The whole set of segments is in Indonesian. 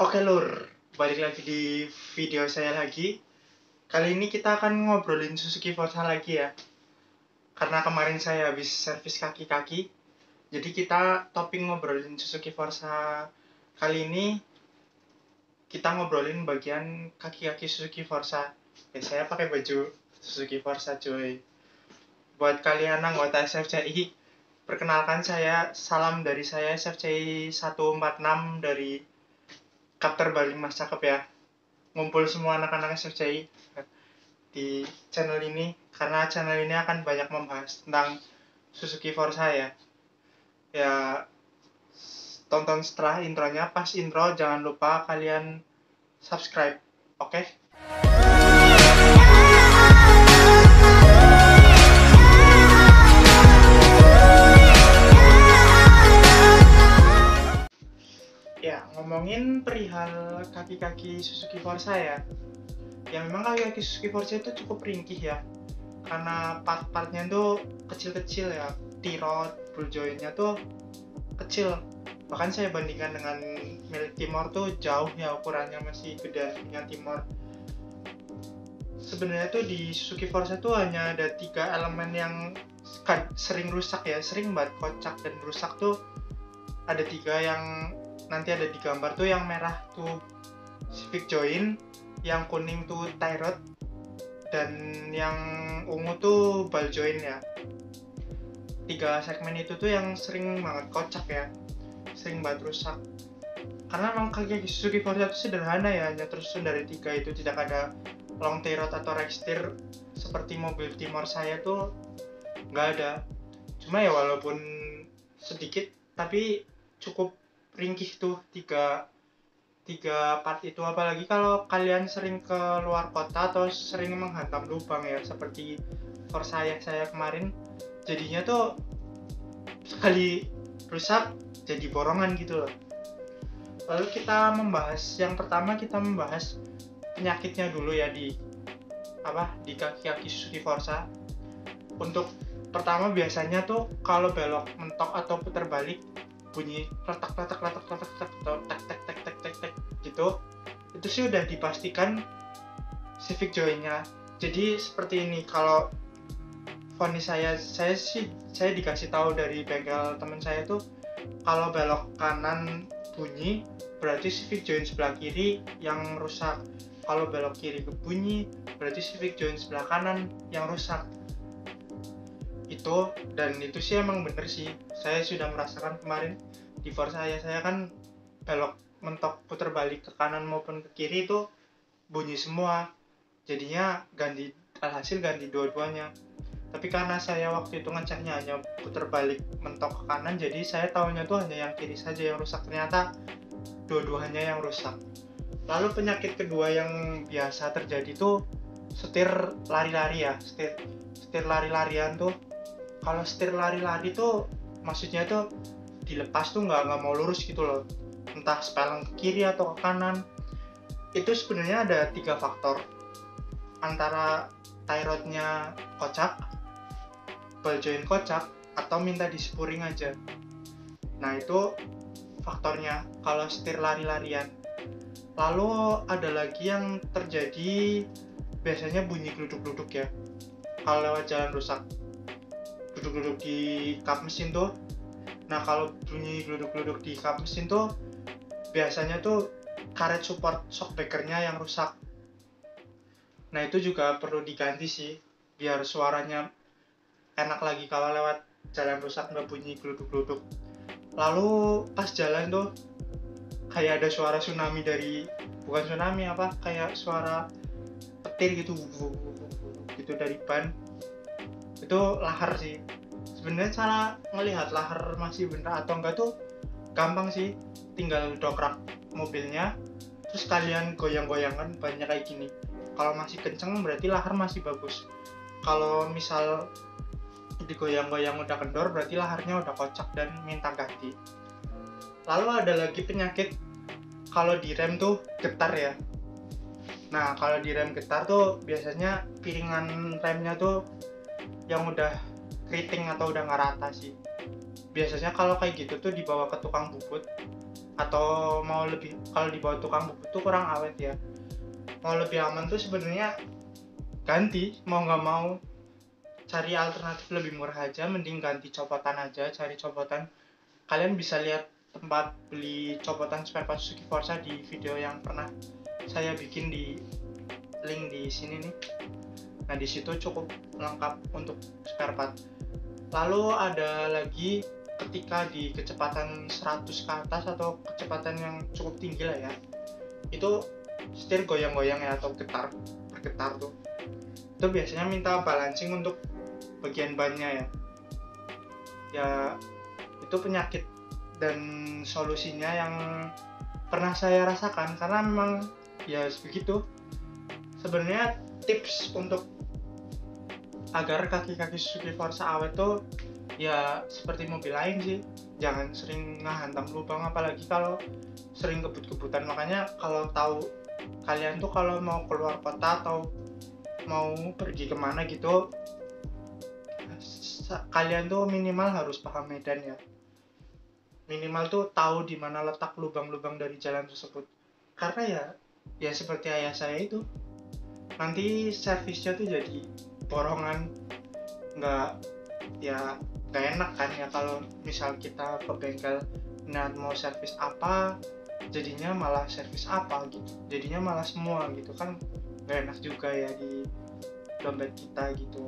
Oke lur, balik lagi di video saya lagi. Kali ini kita akan ngobrolin Suzuki Forza lagi ya. Karena kemarin saya habis servis kaki-kaki. Jadi kita topik ngobrolin Suzuki Forza. Kali ini kita ngobrolin bagian kaki-kaki Suzuki Forza. Saya pakai baju Suzuki Forza cuy. Buat kalian anggota SFCI, perkenalkan salam dari saya SFCI 146 dari Kapter Bali Mas Cakep ya. Ngumpul semua anak-anak SFCI di channel ini, karena channel ini akan banyak membahas tentang Suzuki Forza ya. Ya, tonton setelah intronya. Pas intro jangan lupa kalian subscribe, oke? Ya, ngomongin perihal kaki-kaki Suzuki Forza ya. Ya memang kaki-kaki Suzuki Forza itu cukup ringkih ya. Karena part-partnya tuh kecil-kecil ya. T-rod, ball joint-nya tuh kecil. Bahkan saya bandingkan dengan milik Timor tuh jauh ya, ukurannya masih gede punya Timor. Sebenarnya tuh di Suzuki Forza tuh hanya ada 3 elemen yang sering rusak ya, sering banget kocak dan rusak tuh. Ada 3 yang nanti ada di gambar tuh, yang merah tuh civic joint, yang kuning tuh tie rod, dan yang ungu tuh ball joint ya. 3 segmen itu tuh yang sering banget kocak ya, sering banget rusak. Karena memang kaki Suzuki Forza itu sederhana ya, hanya tersusun dari 3 itu, tidak ada long tie rod atau rack steer seperti mobil Timor saya tuh, nggak ada. Cuma ya walaupun sedikit tapi cukup ringkih tuh 3 part itu. Apalagi kalau kalian sering ke luar kota atau sering menghantam lubang ya, seperti Forza saya kemarin, jadinya tuh sekali rusak jadi borongan gitu loh. Lalu kita membahas, yang pertama kita membahas penyakitnya dulu ya di kaki-kaki Suzuki Forza. Untuk pertama biasanya tuh kalau belok mentok atau putar balik bunyi letak atau tek gitu, itu sih udah dipastikan civic joint-nya. Jadi seperti ini, kalau vonis saya dikasih tahu dari bengkel teman saya tuh, kalau belok kanan bunyi berarti civic joint sebelah kiri yang rusak. Kalau belok kiri ke bunyi berarti civic joint sebelah kanan yang rusak. Itu, dan itu sih emang bener sih, saya sudah merasakan kemarin di Forza saya kan belok mentok putar balik ke kanan maupun ke kiri itu bunyi semua. Jadinya alhasil ganti dua-duanya. Tapi karena saya waktu itu ngeceknya hanya putar balik mentok ke kanan, jadi saya tahunya tuh hanya yang kiri saja yang rusak. Ternyata dua-duanya yang rusak. Lalu penyakit kedua yang biasa terjadi tuh setir lari-lari ya. Setir lari-larian tuh, kalau setir lari-lari tuh maksudnya tuh dilepas tuh nggak mau lurus gitu loh, entah speleng ke kiri atau ke kanan. Itu sebenarnya ada 3 faktor, antara tie rodnya kocak, ball joint kocak, atau minta di-spuring aja. Nah itu faktornya kalau setir lari-larian. Lalu ada lagi yang terjadi, biasanya bunyi gluduk-gluduk ya kalau lewat jalan rusak, gluduk-gluduk di kap mesin tuh. Nah kalau bunyi gluduk-gluduk di kap mesin tuh biasanya tuh karet support shockbreaker-nya yang rusak. Nah itu juga perlu diganti sih, biar suaranya enak lagi kalau lewat jalan rusak, nggak bunyi gluduk-gluduk. Lalu pas jalan tuh kayak ada suara tsunami bukan tsunami kayak suara petir gitu dari ban. Itu lahar sih. Sebenarnya cara ngelihat lahar masih bener atau enggak tuh gampang sih, tinggal dokrak mobilnya terus kalian goyang-goyangan banyak kayak gini. Kalau masih kenceng berarti lahar masih bagus. Kalau misal digoyang-goyang udah kendor berarti laharnya udah kocak dan minta ganti. Lalu ada lagi penyakit kalau di rem tuh getar ya. Nah kalau di rem getar tuh biasanya piringan remnya tuh yang udah keriting atau udah nggak rata sih. Biasanya kalau kayak gitu tuh dibawa ke tukang bubut. atau mau lebih, kalau dibawa tukang bubut tuh kurang awet ya, mau lebih aman tuh sebenarnya ganti, mau nggak mau cari alternatif lebih murah aja, mending ganti copotan aja, cari copotan. Kalian bisa lihat tempat beli copotan spare part Suzuki Forza di video yang pernah saya bikin di link di sini nih. Nah di situ cukup lengkap untuk spare part. Lalu ada lagi ketika di kecepatan 100 ke atas atau kecepatan yang cukup tinggi lah ya, itu setir goyang-goyang ya, atau bergetar tuh, itu biasanya minta balancing untuk bagian bannya ya. Ya itu penyakit dan solusinya yang pernah saya rasakan, karena memang ya begitu. Sebenarnya tips untuk agar kaki-kaki Suzuki Forza awet tuh ya seperti mobil lain sih, jangan sering ngehantam lubang, apalagi kalau sering kebut-kebutan. Makanya kalau tahu kalian tuh kalau mau keluar kota atau mau pergi kemana gitu, kalian tuh minimal harus paham medan ya, minimal tuh tahu di mana letak lubang-lubang dari jalan tersebut. Karena ya seperti ayah saya itu, nanti servisnya tuh jadi borongan, nggak enak kan ya kalau misal kita ke bengkel mau servis apa, jadinya malah servis apa gitu, jadinya malah semua gitu kan, nggak enak juga ya di dompet kita gitu.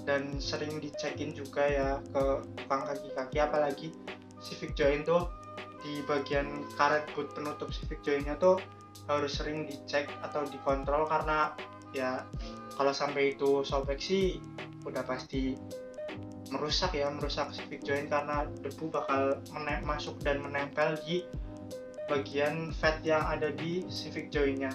Dan sering dicekin juga ya ke tukang kaki-kaki, apalagi Civic joint tuh di bagian karet boot penutup Civic jointnya tuh harus sering dicek atau dikontrol, karena ya kalau sampai itu sobek sih udah pasti merusak Civic joint, karena debu bakal masuk dan menempel di bagian fat yang ada di Civic jointnya.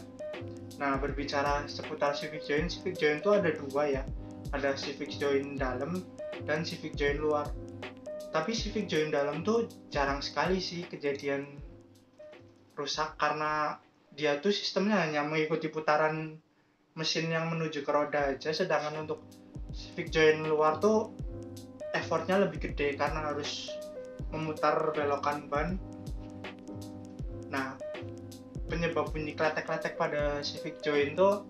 Nah berbicara seputar Civic joint itu ada dua ya, ada Civic joint dalam dan Civic joint luar. Tapi Civic joint dalam tuh jarang sekali sih kejadian rusak, karena dia tuh sistemnya hanya mengikuti putaran mesin yang menuju ke roda aja, sedangkan untuk Civic joint luar tuh effortnya lebih gede karena harus memutar belokan ban. Nah penyebab bunyi kletek-kletek pada Civic joint tuh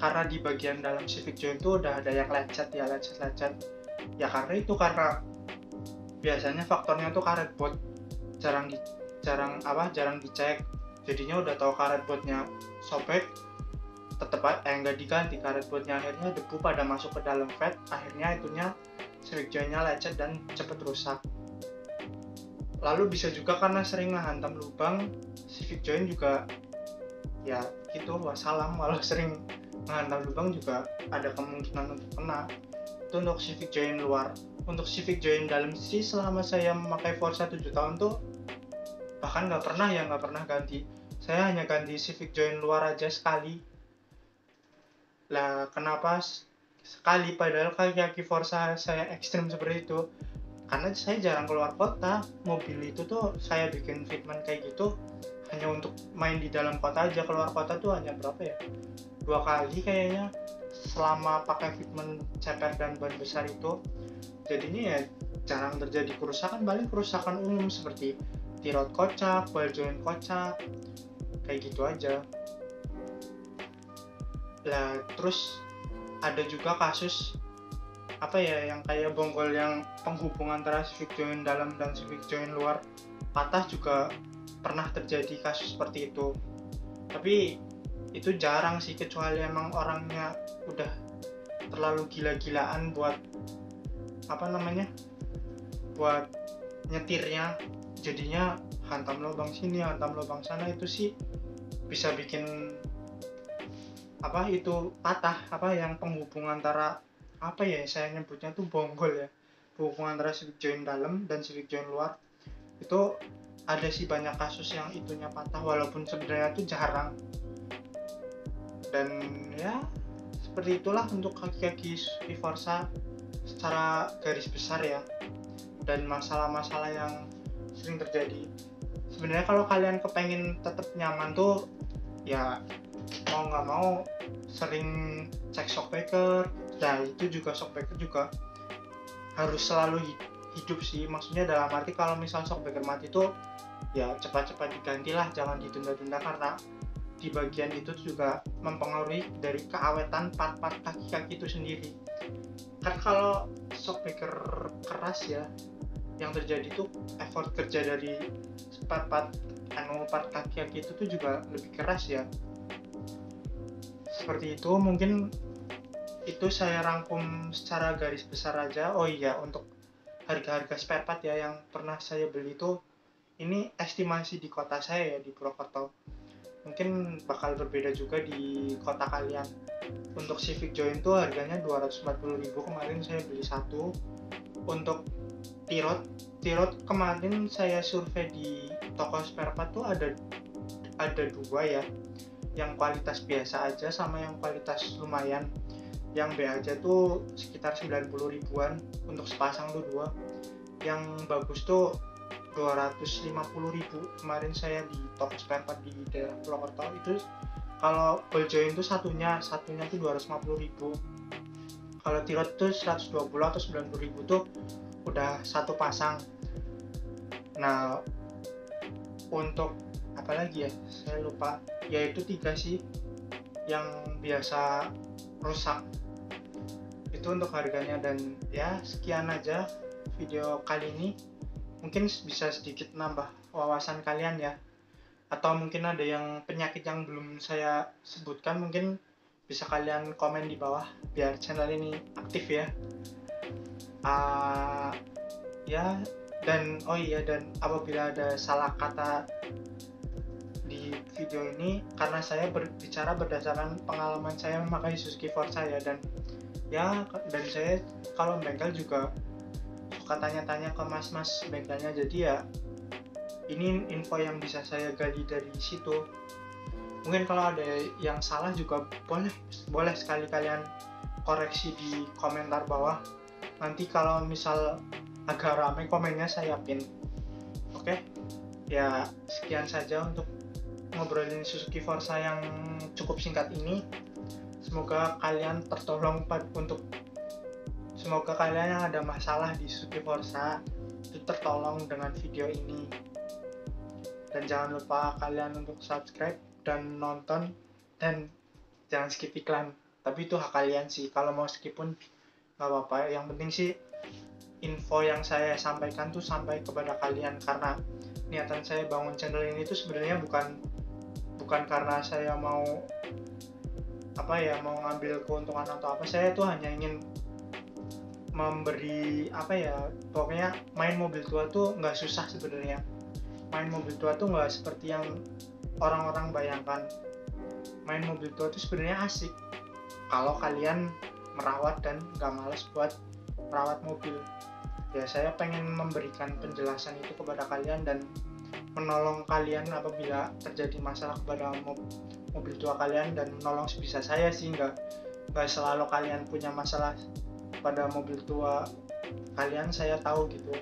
karena di bagian dalam Civic joint tuh udah ada yang lecet ya, karena biasanya faktornya tuh karet bot jarang dicek, jadinya udah tahu karet botnya sobek, tetep nggak diganti karet botnya, akhirnya debu pada masuk ke dalam fat, akhirnya itunya Civic jointnya lecet dan cepet rusak. Lalu bisa juga karena sering ngehantam lubang, Civic joint juga ya gitu, wassalam, kalau sering ngehantam lubang juga ada kemungkinan untuk kena. Itu untuk Civic joint luar. Untuk Civic joint dalam sih selama saya memakai Forza 7 tahun tuh bahkan nggak pernah ganti. Saya hanya ganti Civic joint luar aja sekali. Lah kenapa sekali, padahal kaki-kaki Forza saya ekstrim seperti itu? Karena saya jarang keluar kota. Mobil itu tuh saya bikin fitment kayak gitu hanya untuk main di dalam kota aja. Keluar kota tuh hanya berapa ya, 2 kali kayaknya selama pakai fitment ceper dan ban besar itu. Jadinya ya jarang terjadi kerusakan, paling kerusakan umum seperti tirot kocak, ball joint kocak, kayak gitu aja. Lah terus ada juga kasus yang kayak bonggol yang penghubung antara Civic joint dalam dan Civic joint luar patah, juga pernah terjadi kasus seperti itu. Tapi itu jarang sih, kecuali emang orangnya udah terlalu gila-gilaan buat buat nyetirnya, jadinya hantam lubang sini hantam lubang sana. Itu sih bisa bikin itu patah, yang penghubung antara saya nyebutnya tuh bonggol ya, penghubung antara Civic joint dalam dan Civic joint luar. Itu ada sih banyak kasus yang itunya patah, walaupun sebenarnya itu jarang. Dan ya seperti itulah untuk kaki-kaki Suzuki Forza secara garis besar ya, dan masalah-masalah yang sering terjadi. Sebenarnya kalau kalian kepengen tetap nyaman tuh ya mau nggak mau sering cek shockbreaker. Nah itu juga shockbreaker juga harus selalu hidup sih, maksudnya dalam arti kalau misal shockbreaker mati tuh ya cepat-cepat digantilah, jangan ditunda-tunda, karena di bagian itu juga mempengaruhi dari keawetan part-part kaki-kaki itu sendiri. Kan kalau shockbreaker keras ya, yang terjadi tuh effort kerja dari part-part kaki-kaki itu tuh juga lebih keras ya. Seperti itu, mungkin itu saya rangkum secara garis besar aja. Oh iya, untuk harga-harga spare part ya yang pernah saya beli itu, ini estimasi di kota saya ya, di Purwokerto. Mungkin bakal berbeda juga di kota kalian. Untuk Civic Join tuh harganya 240.000, kemarin saya beli satu. Untuk Tirot kemarin saya survei di toko spare part tuh ada dua ya, yang kualitas biasa aja sama yang kualitas lumayan. Yang B aja tuh sekitar 90 ribuan untuk sepasang tuh dua. Yang bagus tuh 250.000 kemarin saya di toko spare part di daerah Purwokerto. Itu kalau ball joint tuh satunya tuh 250.000. Kalau Tirot tuh 120 atau 90.000 tuh udah satu pasang. Nah, untuk apa lagi ya, saya lupa, yaitu 3 sih yang biasa rusak. Itu untuk harganya. Dan ya sekian aja video kali ini, mungkin bisa sedikit nambah wawasan kalian ya, atau mungkin ada yang penyakit yang belum saya sebutkan, mungkin bisa kalian komen di bawah biar channel ini aktif ya. Ya, dan oh iya, dan apabila ada salah kata di video ini, karena saya berbicara berdasarkan pengalaman saya memakai Suzuki Forza ya, dan saya kalau bengkel juga suka tanya-tanya ke mas-mas bengkelnya, jadi ya ini info yang bisa saya gali dari situ. Mungkin kalau ada yang salah juga boleh sekali kalian koreksi di komentar bawah. Nanti kalau misal agak ramai komennya, saya pin. Oke? Ya sekian saja untuk ngobrolin Suzuki Forza yang cukup singkat ini. Semoga kalian tertolong semoga kalian yang ada masalah di Suzuki Forza itu tertolong dengan video ini. Dan jangan lupa kalian untuk subscribe dan nonton, dan jangan skip iklan. Tapi itu hak kalian sih, kalau mau skip pun gak apa-apa. Yang penting sih info yang saya sampaikan tuh sampai kepada kalian, karena niatan saya bangun channel ini tuh sebenarnya bukan karena saya mau ngambil keuntungan atau apa. Saya tuh hanya ingin memberi pokoknya main mobil tua tuh nggak susah sebenarnya. Main mobil tua tuh nggak seperti yang orang-orang bayangkan. Main mobil tua tuh sebenarnya asik kalau kalian merawat dan nggak malas buat merawat mobil. Ya saya pengen memberikan penjelasan itu kepada kalian dan menolong kalian apabila terjadi masalah kepada mobil tua kalian, dan menolong sebisa saya sih. Nggak selalu kalian punya masalah pada mobil tua kalian, saya tahu gitu,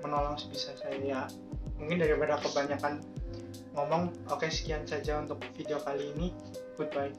menolong sebisa saya ya. Mungkin daripada kebanyakan ngomong, oke, sekian saja untuk video kali ini. Goodbye.